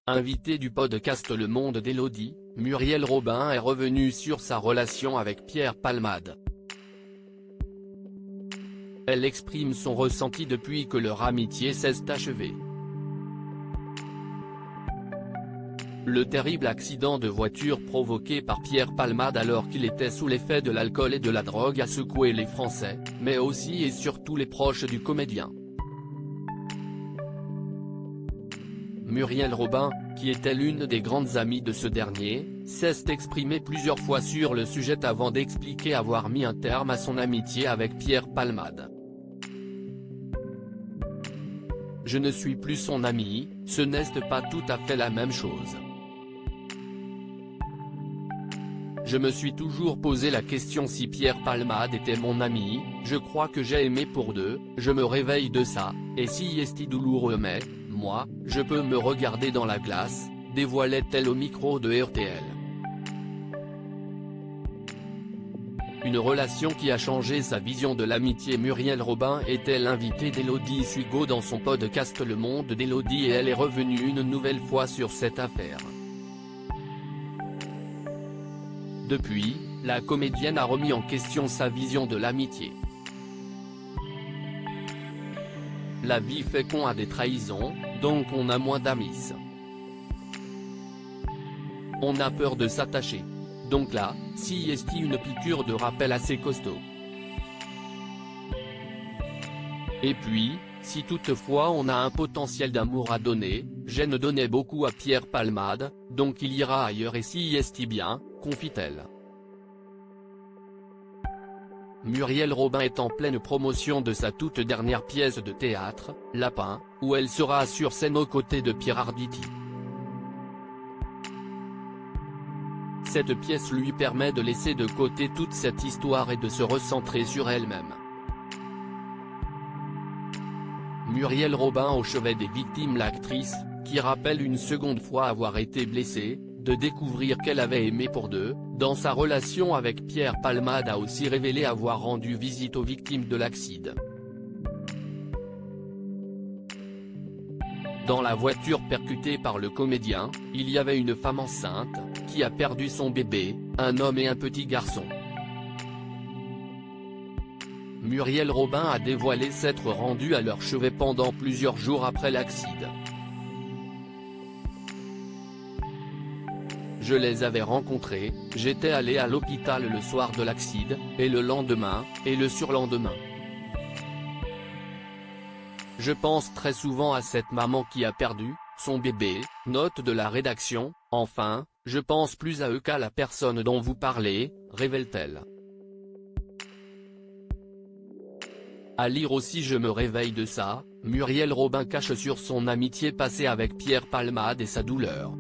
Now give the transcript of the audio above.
Invitée du podcast Le Monde d'Élodie, Muriel Robin est revenue sur sa relation avec Pierre Palmade. Elle exprime son ressenti depuis que leur amitié s'est achevée. Le terrible accident de voiture provoqué par Pierre Palmade alors qu'il était sous l'effet de l'alcool et de la drogue a secoué les Français, mais aussi et surtout les proches du comédien. Muriel Robin, qui était l'une des grandes amies de ce dernier, s'est exprimée plusieurs fois sur le sujet avant d'expliquer avoir mis un terme à son amitié avec Pierre Palmade. Je ne suis plus son amie, ce n'est pas tout à fait la même chose. Je me suis toujours posé la question si Pierre Palmade était mon ami, je crois que j'ai aimé pour deux, je me réveille de ça, et si est douloureux mais, moi, je peux me regarder dans la glace, dévoilait-elle au micro de RTL. Une relation qui a changé sa vision de l'amitié. Muriel Robin était l'invitée d'Élodie Sugo dans son podcast Le Monde d'Élodie et elle est revenue une nouvelle fois sur cette affaire. Depuis, la comédienne a remis en question sa vision de l'amitié. La vie fait qu'on a des trahisons, donc on a moins d'amis. On a peur de s'attacher. Donc là, si est une piqûre de rappel assez costaud. Et puis, si toutefois on a un potentiel d'amour à donner, j'en donnais beaucoup à Pierre Palmade, donc il ira ailleurs et si est bien, confie-t-elle. Muriel Robin est en pleine promotion de sa toute dernière pièce de théâtre, Lapin, où elle sera sur scène aux côtés de Pierre Arditi. Cette pièce lui permet de laisser de côté toute cette histoire et de se recentrer sur elle-même. Muriel Robin au chevet des victimes. L'actrice, qui rappelle une seconde fois avoir été blessée, de découvrir qu'elle avait aimé pour deux, dans sa relation avec Pierre Palmade a aussi révélé avoir rendu visite aux victimes de l'accident. Dans la voiture percutée par le comédien, il y avait une femme enceinte, qui a perdu son bébé, un homme et un petit garçon. Muriel Robin a dévoilé s'être rendue à leur chevet pendant plusieurs jours après l'accident. Je les avais rencontrés, j'étais allé à l'hôpital le soir de l'accident, et le lendemain, et le surlendemain. Je pense très souvent à cette maman qui a perdu son bébé, note de la rédaction, enfin, je pense plus à eux qu'à la personne dont vous parlez, révèle-t-elle. À lire aussi Je me réveille de ça, Muriel Robin cache sur son amitié passée avec Pierre Palmade et sa douleur.